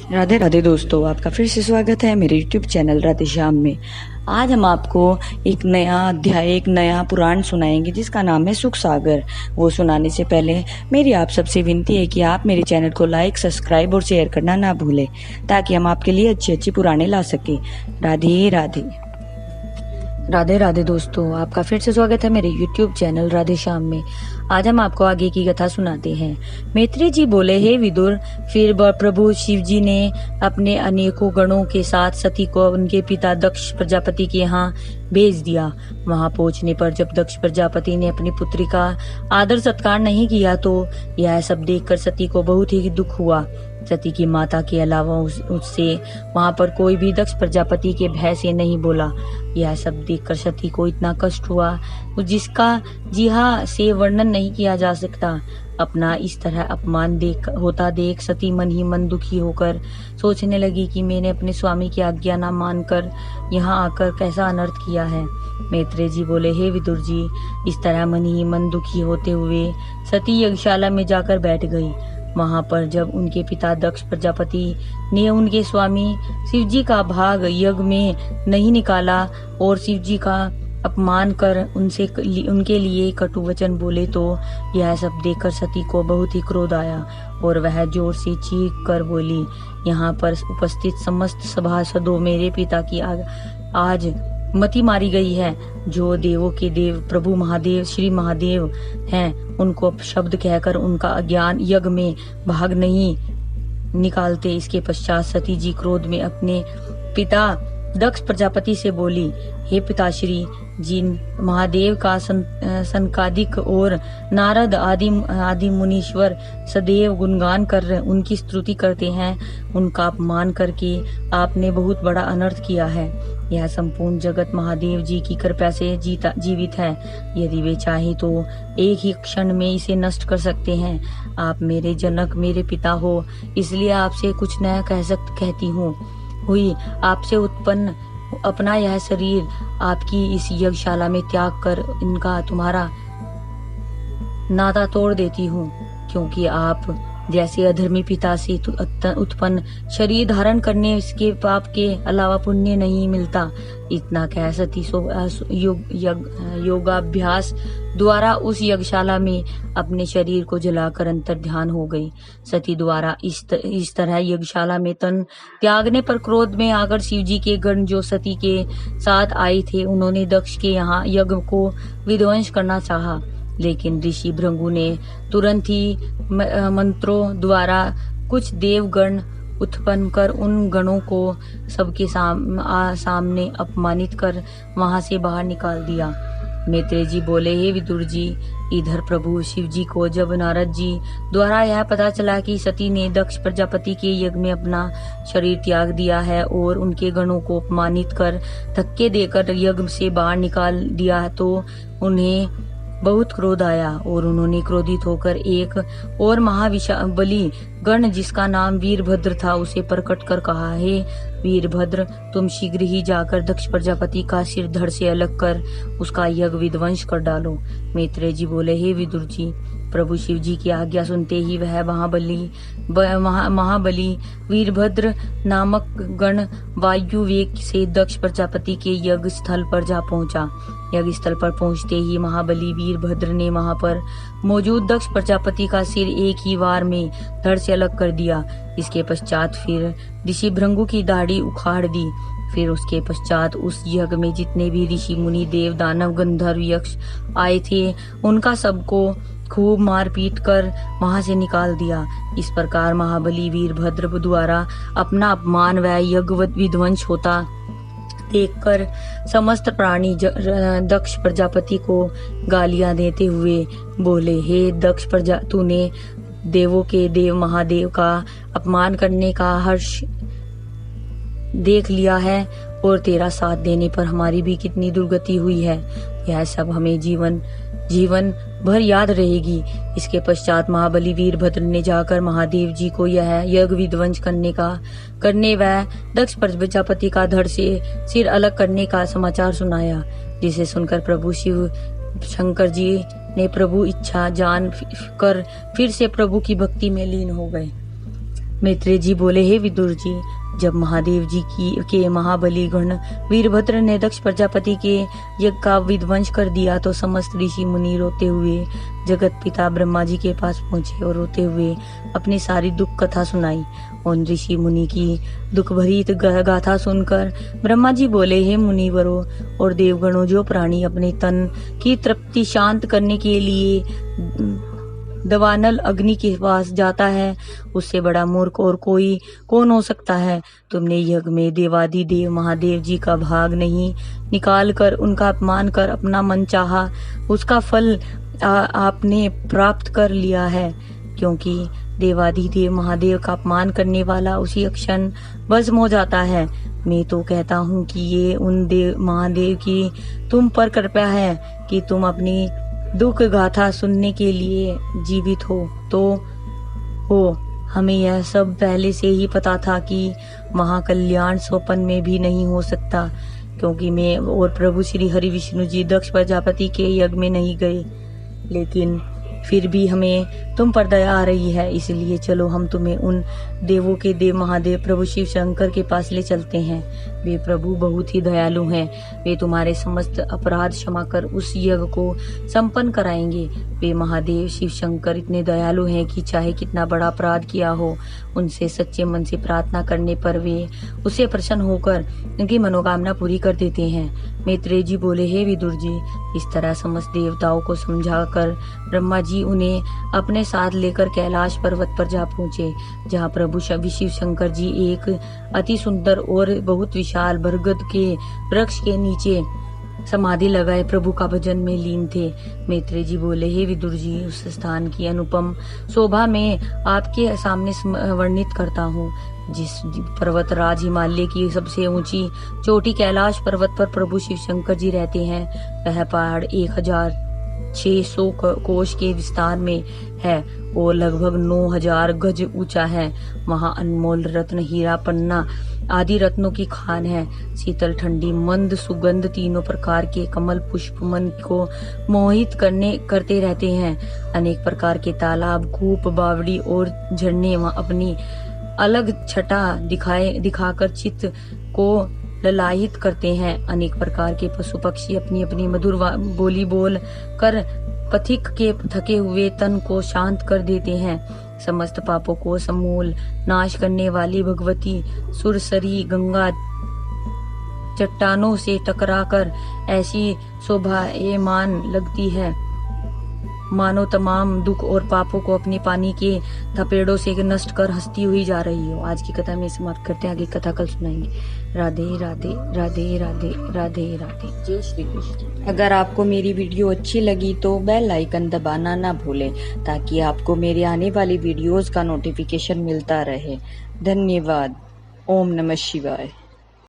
राधे राधे दोस्तों, आपका फिर से स्वागत है मेरे YouTube चैनल राधे श्याम में। आज हम आपको एक नया अध्याय, एक नया पुराण सुनाएंगे जिसका नाम है सुख सागर। वो सुनाने से पहले मेरी आप सबसे विनती है कि आप मेरे चैनल को लाइक, सब्सक्राइब और शेयर करना ना भूलें, ताकि हम आपके लिए अच्छे अच्छे पुराने ला सकें। राधे राधे। राधे राधे दोस्तों, आपका फिर से स्वागत है मेरे YouTube चैनल राधे श्याम में। आज हम आपको आगे की कथा सुनाते हैं। मैत्री जी बोले, हे विदुर, फिर प्रभु शिव जी ने अपने अनेकों गणों के साथ सती को उनके पिता दक्ष प्रजापति के यहाँ भेज दिया। वहां पहुंचने पर जब दक्ष प्रजापति ने अपनी पुत्री का आदर सत्कार नहीं किया तो यह सब देखकर सती को बहुत ही दुख हुआ। सती की माता के अलावा उससे वहां पर कोई भी दक्ष प्रजापति के भय से नहीं बोला। यह सब देखकर सती को इतना कष्ट हुआ जिसका जिहा से वर्णन नहीं किया जा सकता। अपना इस तरह अपमान होता देख सती मन ही मन दुखी होकर सोचने लगी कि मैंने अपने स्वामी की आज्ञा न मानकर यहाँ आकर कैसा अनर्थ किया है। मैत्रेय जी बोले, हे विदुर जी, इस तरह मन ही मन दुखी होते हुए सती यज्ञशाला में जाकर बैठ गई। वहां पर जब उनके पिता दक्ष प्रजापति ने उनके स्वामी शिवजी का भाग यज्ञ में नहीं निकाला और शिवजी का अपमान कर उनके लिए कटु वचन बोले तो यह सब देखकर सती को बहुत ही क्रोध आया और वह जोर से चीख कर बोली, यहाँ पर उपस्थित समस्त सभासदों, मेरे पिता की आज मति मारी गई है। जो देवों के देव प्रभु महादेव श्री महादेव हैं, उनको शब्द कहकर उनका अज्ञान यज्ञ में भाग नहीं निकालते। इसके पश्चात सती जी क्रोध में अपने पिता दक्ष प्रजापति से बोली, हे पिताश्री, जिन महादेव का सनकादिक और नारद आदि मुनीश्वर सदैव गुणगान कर उनकी स्तुति करते हैं, उनका अपमान करके आपने बहुत बड़ा अनर्थ किया है। यह संपूर्ण जगत महादेव जी की कृपा से जीवित है। यदि वे चाहे तो एक ही क्षण में इसे नष्ट कर सकते हैं। आप मेरे जनक, मेरे पिता हो, इसलिए आपसे कुछ नया कहती हूँ। हुई आपसे उत्पन्न अपना यह शरीर आपकी इस यज्ञशाला में त्याग कर इनका तुम्हारा नाता तोड़ देती हूँ, क्योंकि आप जैसे अधर्मी पिता से उत्पन्न शरीर धारण करने इसके पाप के अलावा पुण्य नहीं मिलता। इतना कह सती योगाभ्यास द्वारा उस यज्ञशाला में अपने शरीर को जलाकर अंतर ध्यान हो गई। सती द्वारा इस तरह यज्ञशाला में तन त्यागने पर क्रोध में आकर शिवजी के गण जो सती के साथ आए थे, उन्होंने दक्ष के यहाँ यज्ञ को विध्वंस करना चाहा, लेकिन ऋषि भृंगु ने तुरंत ही मंत्रों द्वारा कुछ देवगण उत्पन्न कर उन गणों को सबके सामने अपमानित कर वहां से बाहर निकाल दिया। मैत्रेय जी बोले, हे विदुर जी, इधर प्रभु शिव जी को जब नारद जी द्वारा यह पता चला कि सती ने दक्ष प्रजापति के यज्ञ में अपना शरीर त्याग दिया है और उनके गणों को अपमानित कर धक्के देकर यज्ञ से बाहर निकाल दिया, तो उन्हें बहुत क्रोध आया और उन्होंने क्रोधित होकर एक और महाबली गण जिसका नाम वीरभद्र था उसे प्रकट कर कहा, हे वीरभद्र, तुम शीघ्र ही जाकर दक्ष प्रजापति का सिर धड़ से अलग कर उसका यज्ञ विध्वंस कर डालो। मैत्रेय जी बोले, हे विदुर जी, प्रभु शिव जी की आज्ञा सुनते ही वह महाबली वीरभद्र नामक गण वायु वेग से दक्ष प्रजापति के यज्ञ स्थल पर जा पहुंचा। यज्ञ स्थल पर पहुंचते ही महाबली वीरभद्र ने वहां पर मौजूद दक्ष प्रजापति का सिर एक ही वार में धड़ से अलग कर दिया। इसके पश्चात फिर ऋषि भृंगु की दाढ़ी उखाड़ दी। फिर उसके पश्चात उस यज्ञ में जितने भी ऋषि मुनि देव दानव गंधर्व यक्ष आए थे, उनका सबको खूब मार पीट कर वहां से निकाल दिया। इस प्रकार महाबली वीरभद्र द्वारा अपना अपमान व यज्ञ विध्वंस होता देखकर समस्त प्राणी दक्ष प्रजापति को गालियां देते हुए बोले, हे दक्ष तूने देवों के देव महादेव का अपमान करने का हर्ष देख लिया है और तेरा साथ देने पर हमारी भी कितनी दुर्गति हुई है। यह सब हमें जीवन भर याद रहेगी। इसके पश्चात महाबली वीरभद्र ने जाकर महादेव जी को यह यज्ञ विध्वंस करने व दक्ष प्रजापति का धड़ से सिर अलग करने का समाचार सुनाया, जिसे सुनकर प्रभु शिव शंकर जी ने प्रभु इच्छा जान कर फिर से प्रभु की भक्ति में लीन हो गए। मैत्रेय जी बोले, हे विदुर जी, जब महादेव जी के महाबली गण वीरभद्र ने दक्ष प्रजापति के यज्ञ का विध्वंस कर दिया तो समस्त ऋषि मुनि रोते हुए जगत पिता ब्रह्मा जी के पास पहुंचे और रोते हुए अपनी सारी दुख कथा सुनाई। उन ऋषि मुनि की दुख भरी गाथा सुनकर ब्रह्मा जी बोले, हे मुनिवरों और देवगणों, जो प्राणी अपने तन की तृप्ति शांत करने के लिए दवानल अग्नि के पास जाता है, उससे बड़ा मूर्ख और कोई कौन हो सकता है। तुमने यज्ञ में देवाधिदेव महादेव जी का भाग नहीं निकाल कर उनका अपमान कर अपना मन चाहा उसका फल आपने प्राप्त कर लिया है, क्योंकि देवाधिदेव महादेव का अपमान करने वाला उसी क्षण भस्म हो जाता है। मैं तो कहता हूँ कि ये उन महादेव की तुम पर कृपा है कि तुम अपनी दुख गाथा सुनने के लिए जीवित हो। हमें यह सब पहले से ही पता था कि महाकल्याण स्वप्न में भी नहीं हो सकता, क्योंकि मैं और प्रभु श्री हरि विष्णु जी दक्ष प्रजापति के यज्ञ में नहीं गए, लेकिन फिर भी हमें तुम पर दया आ रही है, इसलिए चलो हम तुम्हें उन देवों के देव महादेव प्रभु शिव शंकर के पास ले चलते हैं। वे प्रभु बहुत ही दयालु हैं, वे तुम्हारे समस्त अपराध क्षमा कर उस यज्ञ को संपन्न कराएंगे। वे महादेव शिव शंकर इतने दयालु हैं कि चाहे कितना बड़ा अपराध किया हो, उनसे सच्चे मन से प्रार्थना करने पर वे उससे प्रसन्न होकर उनकी मनोकामना पूरी कर देते हैं। मैत्रेय जी बोले, हे विदुर जी, इस तरह समस्त देवताओं को समझाकर ब्रह्मा जी उन्हें अपने साथ लेकर कैलाश पर्वत पर जा पहुँचे, जहाँ प्रभु शिव शंकर जी एक अति सुंदर और बहुत विशाल बरगद के वृक्ष के नीचे समाधि लगाए प्रभु का भजन में लीन थे। मैत्रेय जी बोले, हे विदुर जी, उस स्थान की अनुपम शोभा में आपके सामने वर्णित करता हूँ। जिस पर्वतराज हिमालय की सबसे ऊंची चोटी कैलाश पर्वत पर प्रभु शिव शंकर जी रहते हैं, वह पहाड़ 1600 कोश के विस्तार में है और लगभग 9000 गज ऊंचा है। वहाँ अनमोल रत्न, हीरा, पन्ना आदि रत्नों की खान है। शीतल, ठंडी, मंद सुगंध तीनों प्रकार के कमल पुष्प मन को मोहित करते रहते हैं। अनेक प्रकार के तालाब, कूप, बावड़ी और झरने वहाँ अपनी अलग छटा दिखाकर चित्त को ललाहित करते हैं। अनेक प्रकार के पशु पक्षी अपनी अपनी मधुर बोली बोल कर पथिक के थके हुए तन को शांत कर देते हैं। समस्त पापों को समूल नाश करने वाली भगवती सुरसरी गंगा चट्टानों से टकराकर ऐसी शोभायमान लगती है मानो तमाम दुख और पापों को अपने पानी के थपेड़ों से नष्ट कर हंसती हुई जा रही हो। आज की कथा में समाप्त करते हैं, आगे कथा कल सुनाएंगे। राधे राधे राधे राधे राधे राधे। जय श्री कृष्ण। अगर आपको मेरी वीडियो अच्छी लगी तो बेल आइकन दबाना ना भूलें, ताकि आपको मेरे आने वाली वीडियोस का नोटिफिकेशन मिलता रहे। धन्यवाद। ओम नमः शिवाय।